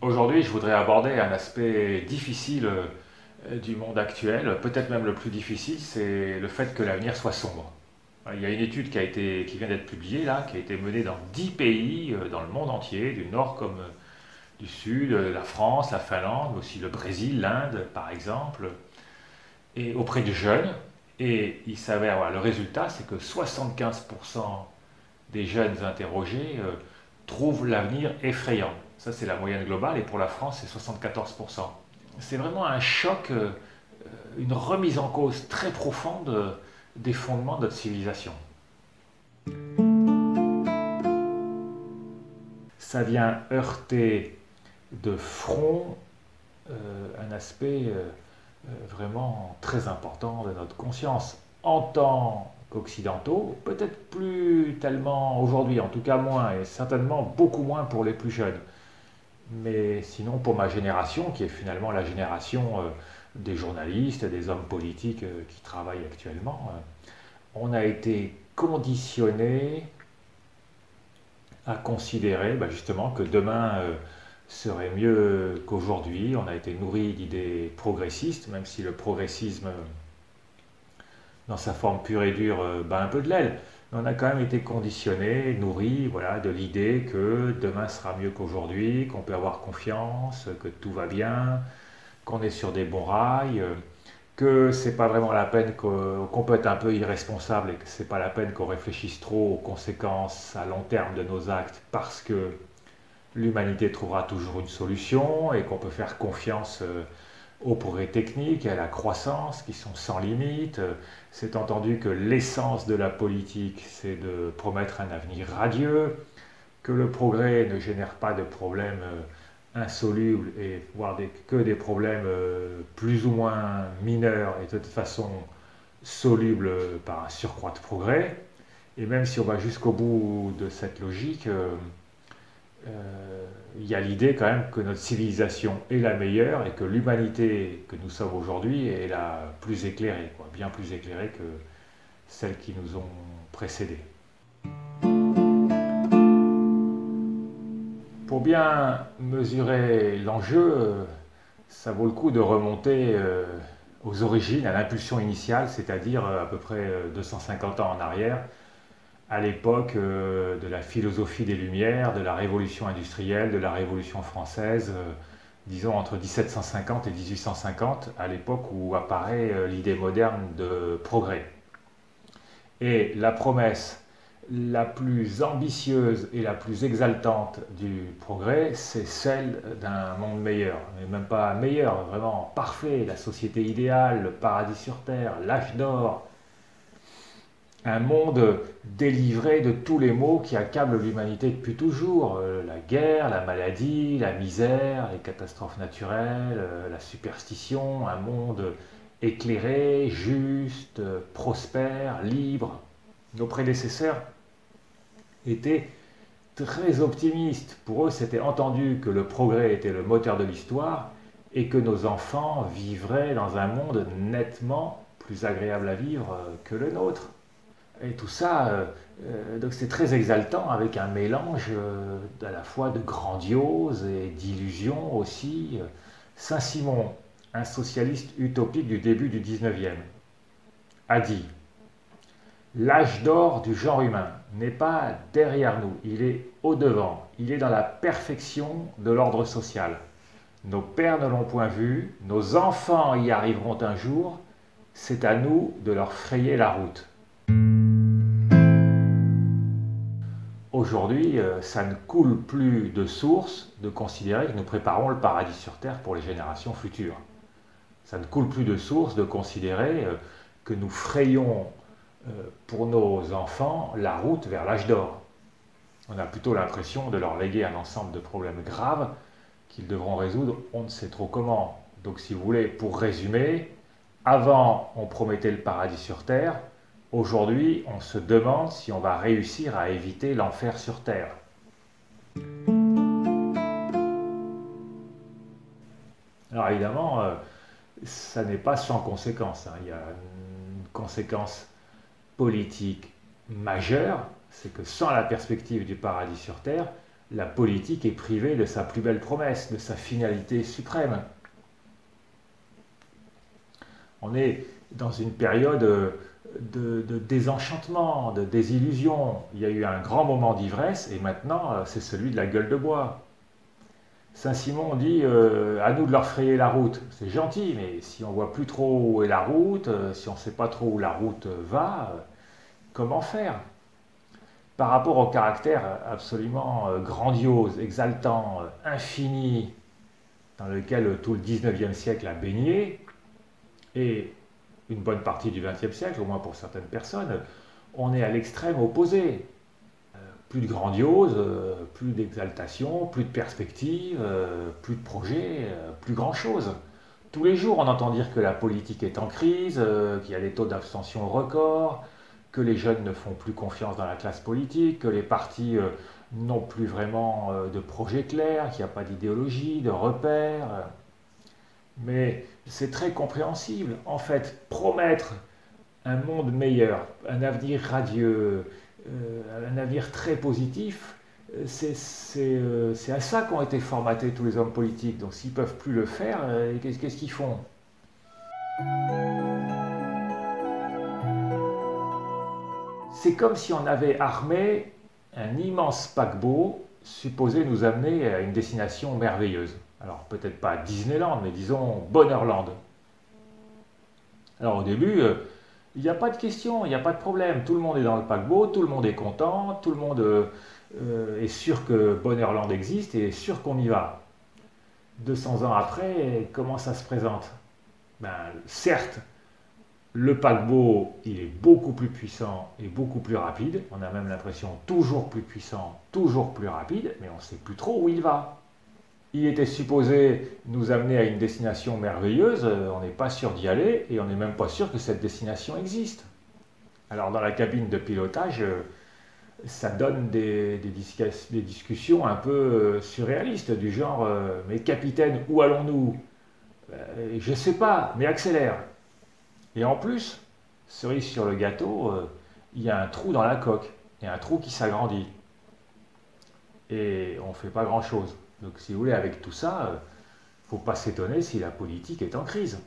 Aujourd'hui, je voudrais aborder un aspect difficile du monde actuel, peut-être même le plus difficile, c'est le fait que l'avenir soit sombre. Il y a une étude qui vient d'être publiée là, qui a été menée dans 10 pays dans le monde entier, du nord comme du sud, la France, la Finlande, mais aussi le Brésil, l'Inde par exemple, et auprès de jeunes. Et il s'avère, voilà, le résultat, c'est que 75% des jeunes interrogés trouvent l'avenir effrayant. Ça, c'est la moyenne globale, et pour la France, c'est 74%. C'est vraiment un choc, une remise en cause très profonde des fondements de notre civilisation. Ça vient heurter de front un aspect vraiment très important de notre conscience. En tant qu'occidentaux, peut-être plus tellement aujourd'hui, en tout cas moins, et certainement beaucoup moins pour les plus jeunes. Mais sinon, pour ma génération, qui est finalement la génération des journalistes, des hommes politiques qui travaillent actuellement, on a été conditionné à considérer justement que demain serait mieux qu'aujourd'hui. On a été nourri d'idées progressistes, même si le progressisme, dans sa forme pure et dure, bat un peu de l'aile. Mais on a quand même été conditionné, nourri, voilà, de l'idée que demain sera mieux qu'aujourd'hui, qu'on peut avoir confiance, que tout va bien, qu'on est sur des bons rails, que c'est pas vraiment la peine qu'on peut être un peu irresponsable et que c'est pas la peine qu'on réfléchisse trop aux conséquences à long terme de nos actes parce que l'humanité trouvera toujours une solution et qu'on peut faire confiance aux progrès techniques et à la croissance qui sont sans limite. C'est entendu que l'essence de la politique, c'est de promettre un avenir radieux, que le progrès ne génère pas de problèmes insolubles et voire que des problèmes plus ou moins mineurs et de toute façon solubles par un surcroît de progrès. Et même si on va jusqu'au bout de cette logique, il y a l'idée quand même que notre civilisation est la meilleure et que l'humanité que nous sommes aujourd'hui est la plus éclairée, quoi, bien plus éclairée que celles qui nous ont précédés. Pour bien mesurer l'enjeu, ça vaut le coup de remonter aux origines, à l'impulsion initiale, c'est-à-dire à peu près 250 ans en arrière, à l'époque de la philosophie des Lumières, de la Révolution industrielle, de la Révolution française, disons entre 1750 et 1850, à l'époque où apparaît l'idée moderne de progrès. Et la promesse la plus ambitieuse et la plus exaltante du progrès, c'est celle d'un monde meilleur. Mais même pas meilleur, vraiment parfait, la société idéale, le paradis sur terre, l'âge d'or, un monde délivré de tous les maux qui accablent l'humanité depuis toujours. La guerre, la maladie, la misère, les catastrophes naturelles, la superstition, un monde éclairé, juste, prospère, libre. Nos prédécesseurs étaient très optimistes. Pour eux, c'était entendu que le progrès était le moteur de l'histoire et que nos enfants vivraient dans un monde nettement plus agréable à vivre que le nôtre. Et tout ça, donc c'est très exaltant avec un mélange à la fois de grandiose et d'illusion aussi. Saint-Simon, un socialiste utopique du début du 19e, a dit: l'âge d'or du genre humain n'est pas derrière nous, il est au-devant, il est dans la perfection de l'ordre social. Nos pères ne l'ont point vu, nos enfants y arriveront un jour, c'est à nous de leur frayer la route. Aujourd'hui, ça ne coule plus de source de considérer que nous préparons le paradis sur Terre pour les générations futures. Ça ne coule plus de source de considérer que nous frayons pour nos enfants la route vers l'âge d'or. On a plutôt l'impression de leur léguer un ensemble de problèmes graves qu'ils devront résoudre on ne sait trop comment. Donc si vous voulez, pour résumer, avant on promettait le paradis sur Terre, aujourd'hui on se demande si on va réussir à éviter l'enfer sur Terre. Alors évidemment, ça n'est pas sans conséquence, hein. Il y a une conséquence politique majeure, c'est que sans la perspective du paradis sur Terre, la politique est privée de sa plus belle promesse, de sa finalité suprême. On est dans une période de désenchantement, de désillusion. Il y a eu un grand moment d'ivresse et maintenant c'est celui de la gueule de bois. Saint-Simon dit à nous de leur frayer la route. C'est gentil, mais si on voit plus trop où est la route, si on ne sait pas trop où la route va, comment faire? Par rapport au caractère absolument grandiose, exaltant, infini, dans lequel tout le 19e siècle a baigné, et une bonne partie du 20e siècle, au moins pour certaines personnes, on est à l'extrême opposé. Plus de grandiose, plus d'exaltation, plus de perspective, plus de projet, plus grand-chose. Tous les jours, on entend dire que la politique est en crise, qu'il y a des taux d'abstention records, que les jeunes ne font plus confiance dans la classe politique, que les partis n'ont plus vraiment de projet clair, qu'il n'y a pas d'idéologie, de repères. Mais c'est très compréhensible. En fait, promettre un monde meilleur, un avenir radieux, un avenir très positif, c'est à ça qu'ont été formatés tous les hommes politiques. Donc s'ils ne peuvent plus le faire, qu'est-ce qu'ils font? C'est comme si on avait armé un immense paquebot supposé nous amener à une destination merveilleuse. Alors peut-être pas Disneyland, mais disons Bonheurland. Alors au début, il n'y a pas de question, il n'y a pas de problème. Tout le monde est dans le paquebot, tout le monde est content, tout le monde est sûr que Bonheurland existe et est sûr qu'on y va. 200 ans après, comment ça se présente? Ben, certes, le paquebot, il est beaucoup plus puissant et beaucoup plus rapide. On a même l'impression toujours plus puissant, toujours plus rapide, mais on ne sait plus trop où il va. Il était supposé nous amener à une destination merveilleuse, on n'est pas sûr d'y aller et on n'est même pas sûr que cette destination existe. Alors dans la cabine de pilotage, ça donne des discussions un peu surréalistes du genre mais capitaine, où allons-nous? Je ne sais pas, mais accélère. Et en plus, cerise sur le gâteau, il y a un trou dans la coque, il y a un trou qui s'agrandit. Et on ne fait pas grand-chose. Donc si vous voulez, avec tout ça, il ne faut pas s'étonner si la politique est en crise.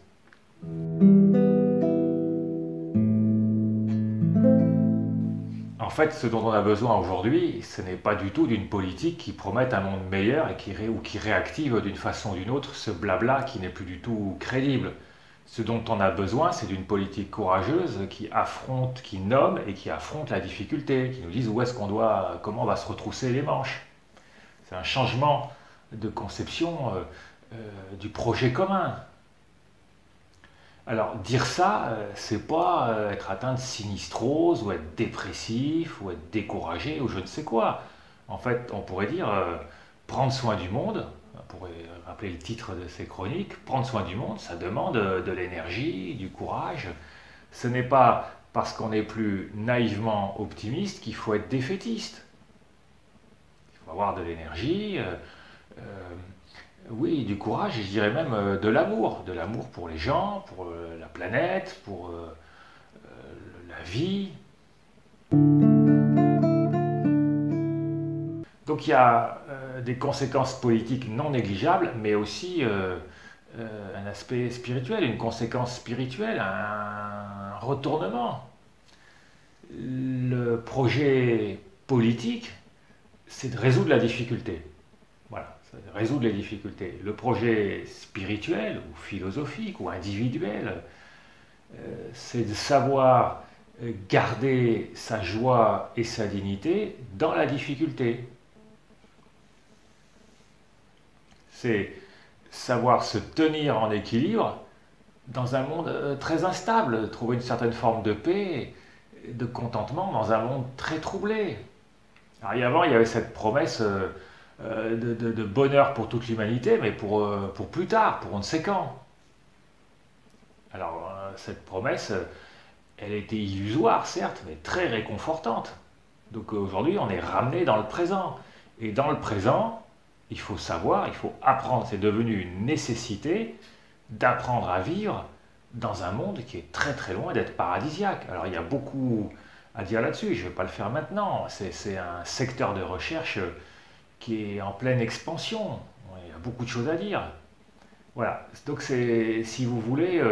En fait, ce dont on a besoin aujourd'hui, ce n'est pas du tout d'une politique qui promette un monde meilleur et ou qui réactive d'une façon ou d'une autre ce blabla qui n'est plus du tout crédible. Ce dont on a besoin, c'est d'une politique courageuse qui affronte, qui nomme et qui affronte la difficulté, qui nous dise où est-ce qu'on doit, comment on va se retrousser les manches. C'est un changement de conception du projet commun. Alors dire ça, c'est pas être atteint de sinistrose ou être dépressif ou être découragé ou je ne sais quoi. En fait, on pourrait dire prendre soin du monde, on pourrait rappeler le titre de ces chroniques, prendre soin du monde, ça demande de l'énergie, du courage. Ce n'est pas parce qu'on est plus naïvement optimiste qu'il faut être défaitiste. Il faut avoir de l'énergie, oui, du courage, et je dirais même de l'amour pour les gens, pour la planète, pour la vie. Donc il y a des conséquences politiques non négligeables, mais aussi un aspect spirituel, une conséquence spirituelle, un retournement. Le projet politique, c'est de résoudre la difficulté. Voilà, ça résoudre les difficultés. Le projet spirituel ou philosophique ou individuel, c'est de savoir garder sa joie et sa dignité dans la difficulté. C'est savoir se tenir en équilibre dans un monde très instable, trouver une certaine forme de paix, de contentement dans un monde très troublé. Alors avant, il y avait cette promesse de bonheur pour toute l'humanité, mais pour plus tard, pour on ne sait quand. Alors cette promesse, elle était illusoire, certes, mais très réconfortante. Donc aujourd'hui, on est ramené dans le présent. Et dans le présent, il faut savoir, il faut apprendre, c'est devenu une nécessité d'apprendre à vivre dans un monde qui est très très loin d'être paradisiaque. Alors il y a beaucoup à dire là-dessus, je ne vais pas le faire maintenant, c'est un secteur de recherche qui est en pleine expansion. Il y a beaucoup de choses à dire. Voilà. Donc c'est, si vous voulez,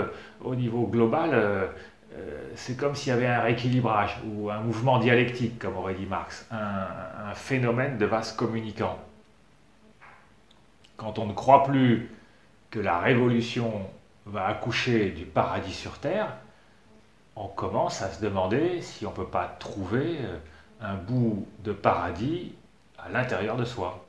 au niveau global, c'est comme s'il y avait un rééquilibrage ou un mouvement dialectique, comme aurait dit Marx, un phénomène de vase communicant. Quand on ne croit plus que la révolution va accoucher du paradis sur Terre, on commence à se demander si on ne peut pas trouver un bout de paradis à l'intérieur de soi.